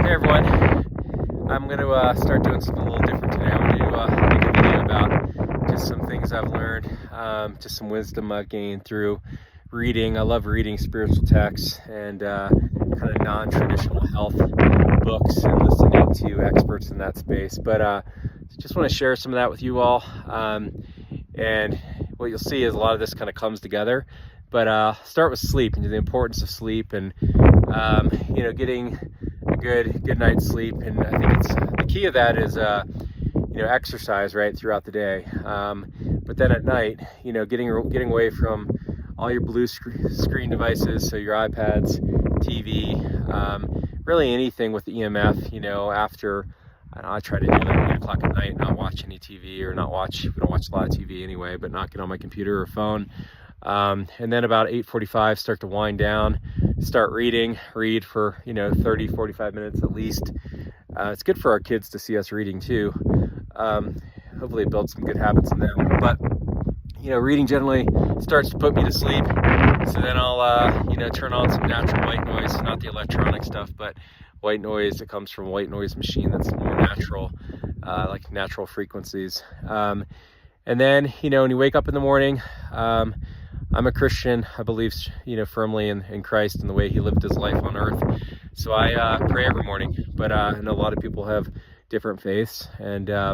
Hey everyone, I'm going to start doing something a little different today. I'm going to make a video about just some things I've learned, just some wisdom I've gained through reading. I love reading spiritual texts and kind of non-traditional health books and listening to experts in that space. But just want to share some of that with you all. And what you'll see is a lot of this kind of comes together. But start with sleep and the importance of sleep and getting a good night's sleep. And I think it's the key of that is exercise right throughout the day. But then at night, getting away from all your blue screen devices, so your iPads, TV, really anything with the EMF. After I try to do like 8 o'clock at night, not watch any TV or we don't watch a lot of TV anyway, but not get on my computer or phone. And then about 8:45, start to wind down, start read for 30, 45 minutes at least. It's good for our kids to see us reading too. Hopefully it builds some good habits in them. But reading generally starts to put me to sleep. So then I'll turn on some natural white noise, not the electronic stuff, but white noise that comes from a white noise machine that's more natural, like natural frequencies. And then when you wake up in the morning, I'm a Christian. I believe, firmly in Christ and the way he lived his life on earth. So I pray every morning, but I know a lot of people have different faiths. And I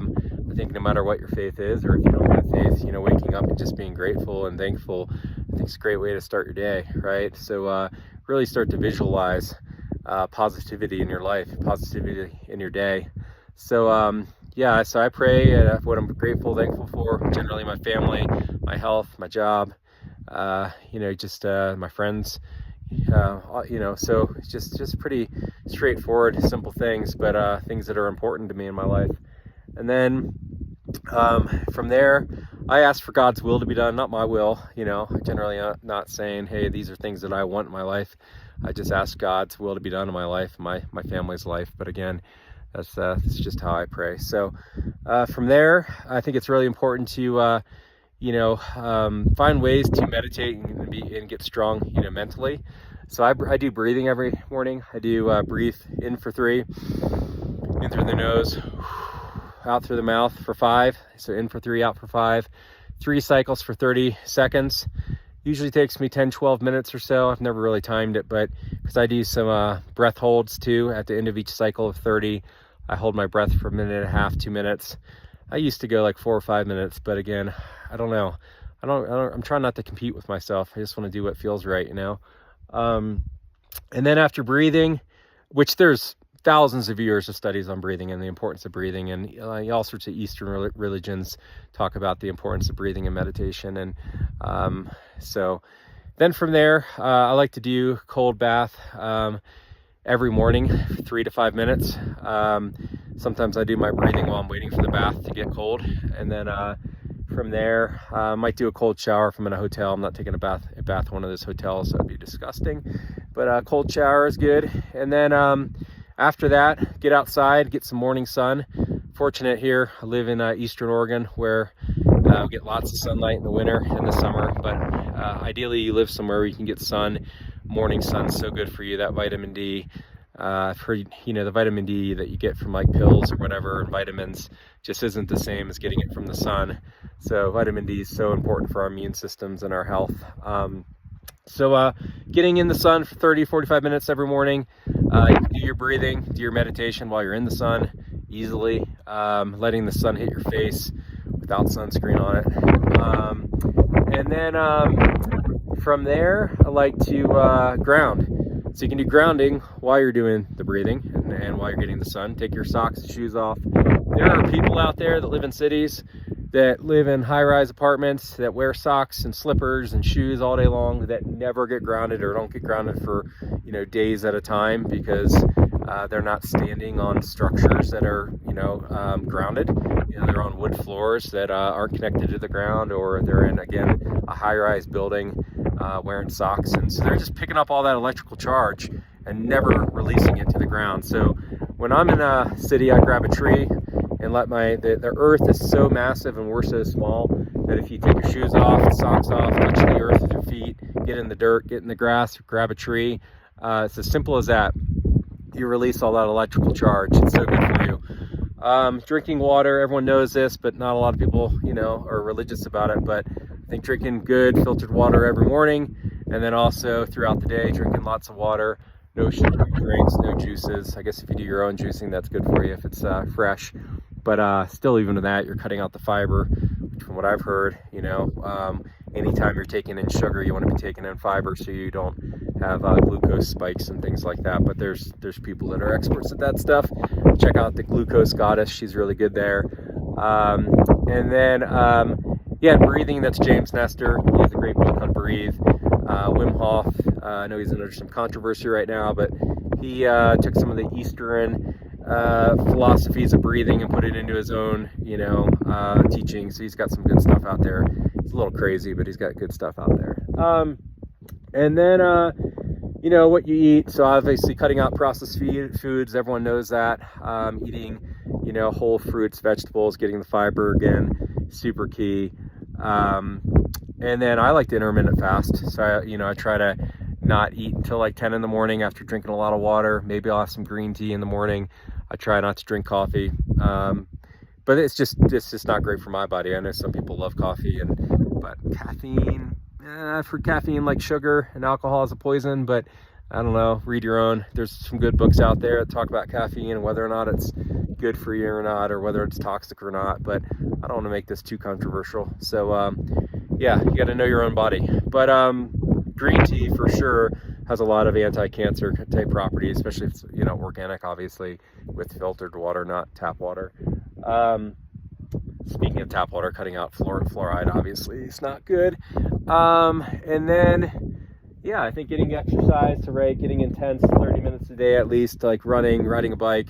think no matter what your faith is, or if you don't have faith, waking up and just being grateful and thankful, I think it's a great way to start your day, right? So really start to visualize positivity in your life, positivity in your day. So so I pray what I'm grateful, thankful for, generally my family, my health, my job, my friends, so it's just pretty straightforward, simple things, but things that are important to me in my life. And then from there, I ask for God's will to be done, not my will. Generally not saying, hey, these are things that I want in my life. I just ask God's will to be done in my life, my family's life. But again, that's just how I pray. So from there, I think it's really important to find ways to meditate and get strong, mentally. So I do breathing every morning. I do breathe in for 3, in through the nose, out through the mouth for 5. So in for 3, out for 5. 3 cycles for 30 seconds. Usually takes me 10, 12 minutes or so. I've never really timed it, but because I do some breath holds too at the end of each cycle of 30. I hold my breath for 1.5, 2 minutes. I used to go like 4 or 5 minutes, but again, I don't know. I'm trying not to compete with myself. I just want to do what feels right, And then after breathing, which there's thousands of years of studies on breathing and the importance of breathing, and all sorts of Eastern religions talk about the importance of breathing and meditation. And so then from there, I like to do cold bath every morning, 3 to 5 minutes. Sometimes I do my breathing while I'm waiting for the bath to get cold. And then from there, I might do a cold shower if I'm in a hotel. I'm not taking a bath in one of those hotels. That would be disgusting. But a cold shower is good. And then after that, get outside, get some morning sun. Fortunate here, I live in Eastern Oregon, where we get lots of sunlight in the winter and the summer. But ideally, you live somewhere where you can get sun. Morning sun's so good for you. That vitamin D, the vitamin D that you get from like pills or whatever, and vitamins just isn't the same as getting it from the sun. So vitamin D is so important for our immune systems and our health. So getting in the sun for 30, 45 minutes every morning. You can do your breathing, do your meditation while you're in the sun easily, letting the sun hit your face without sunscreen on it. And then from there, I like to ground. So you can do grounding while you're doing the breathing and while you're getting the sun. Take your socks and shoes off. There are people out there that live in cities, that live in high-rise apartments, that wear socks and slippers and shoes all day long, that never get grounded or don't get grounded for days at a time, because they're not standing on structures that are grounded. They're on wood floors that aren't connected to the ground, or they're in, again, a high-rise building wearing socks, and so they're just picking up all that electrical charge and never releasing it to the ground. So when I'm in a city, I grab a tree and let the earth is so massive and we're so small that if you take your shoes off, socks off, touch the earth with your feet, get in the dirt, get in the grass, grab a tree, it's as simple as that. you release all that electrical charge. It's so good for you. Drinking water, everyone knows this, but not a lot of people, are religious about it. But I think drinking good filtered water every morning, and then also throughout the day, drinking lots of water, no sugary drinks, no juices. I guess if you do your own juicing, that's good for you if it's fresh. But still, even with that, you're cutting out the fiber, which from what I've heard, anytime you're taking in sugar, you want to be taking in fiber so you don't have glucose spikes and things like that. But there's people that are experts at that stuff. Check out the Glucose Goddess. She's really good there. And then, breathing, that's James Nestor. He has a great book on Breathe. Wim Hof, I know he's under some controversy right now, but he took some of the Eastern philosophies of breathing and put it into his own, teaching. So he's got some good stuff out there. It's a little crazy, but he's got good stuff out there. And then, what you eat. So obviously cutting out processed foods. Everyone knows that. Eating, whole fruits, vegetables, getting the fiber again, super key. And then I like to intermittent fast. So I try to not eat until like 10 in the morning after drinking a lot of water. Maybe I'll have some green tea in the morning. I try not to drink coffee. But it's just not great for my body. I know some people love coffee, but caffeine, I've heard caffeine, like sugar and alcohol, is a poison, but I don't know, read your own. There's some good books out there that talk about caffeine and whether or not it's good for you or not, or whether it's toxic or not, but I don't want to make this too controversial. So you got to know your own body. But green tea for sure has a lot of anti-cancer type properties, especially if it's organic, obviously, with filtered water, not tap water. Speaking of tap water, cutting out fluoride, obviously, it's not good. And then, I think getting exercise, getting intense 30 minutes a day at least, like running, riding a bike,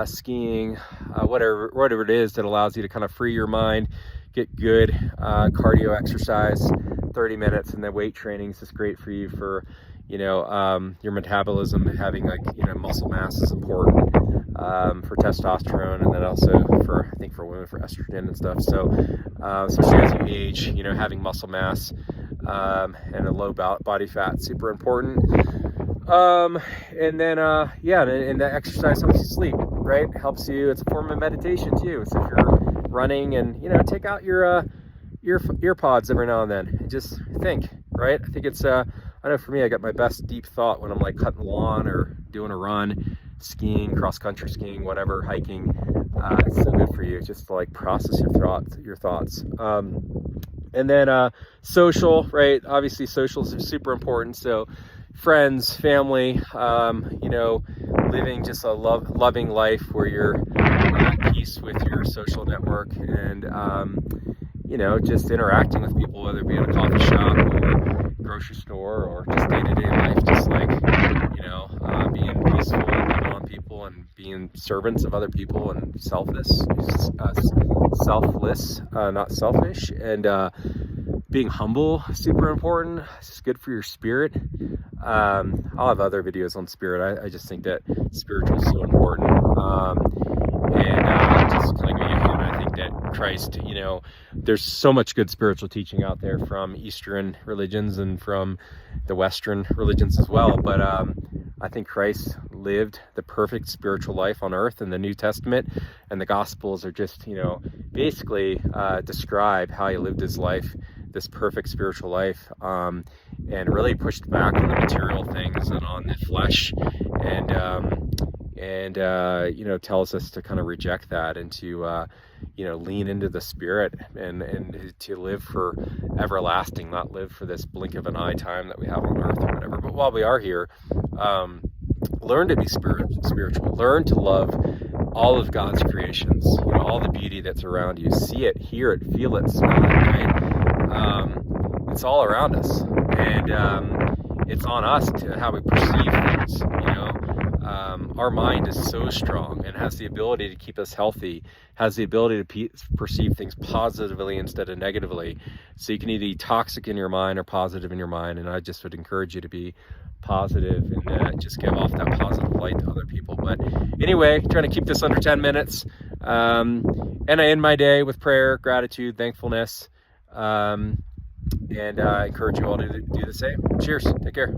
skiing, whatever it is that allows you to kind of free your mind, get good cardio exercise, 30 minutes, and then weight training is just great for you for, your metabolism. Having muscle mass is important for testosterone, and then also for women for estrogen and stuff. So especially as you age, having muscle mass and a low body fat, super important. And then and the exercise helps you sleep, right? Helps you. It's a form of meditation too. So if you're running and take out your ear pods every now and then and just think, right? I think it's I know for me, I get my best deep thought when I'm like cutting lawn or doing a run, skiing, cross country skiing, whatever, hiking. It's so good for you just to like process your thoughts. And then social, right? Obviously socials are super important. So friends, family, living just a loving life where you're at peace with your social network, and just interacting with people, whether it be in a coffee shop or grocery store or just day-to-day life, just like being peaceful and loving on people and being servants of other people and selfless, not selfish, and being humble, super important. It's just good for your spirit. I'll have other videos on spirit. I just think that spiritual is so important. Just kind of I think that Christ, there's so much good spiritual teaching out there from Eastern religions and from the Western religions as well. But I think Christ lived the perfect spiritual life on earth in the New Testament, and the Gospels are just, basically describe how he lived his life, this perfect spiritual life, and really pushed back on the material things and on the flesh, and tells us to kind of reject that and to lean into the spirit and to live for everlasting, not live for this blink of an eye time that we have on earth or whatever. But while we are here, learn to be spiritual, learn to love all of God's creations, all the beauty that's around you. See it, hear it, feel it, smell it, right? It's all around us, and it's on us to how we perceive things. Our mind is so strong and has the ability to keep us healthy, has the ability to perceive things positively instead of negatively. So you can either be toxic in your mind or positive in your mind, and I just would encourage you to be positive and just give off that positive light to other people. But anyway, trying to keep this under 10 minutes. And I end my day with prayer, gratitude, thankfulness, and I encourage you all to do the same. Cheers. Take care.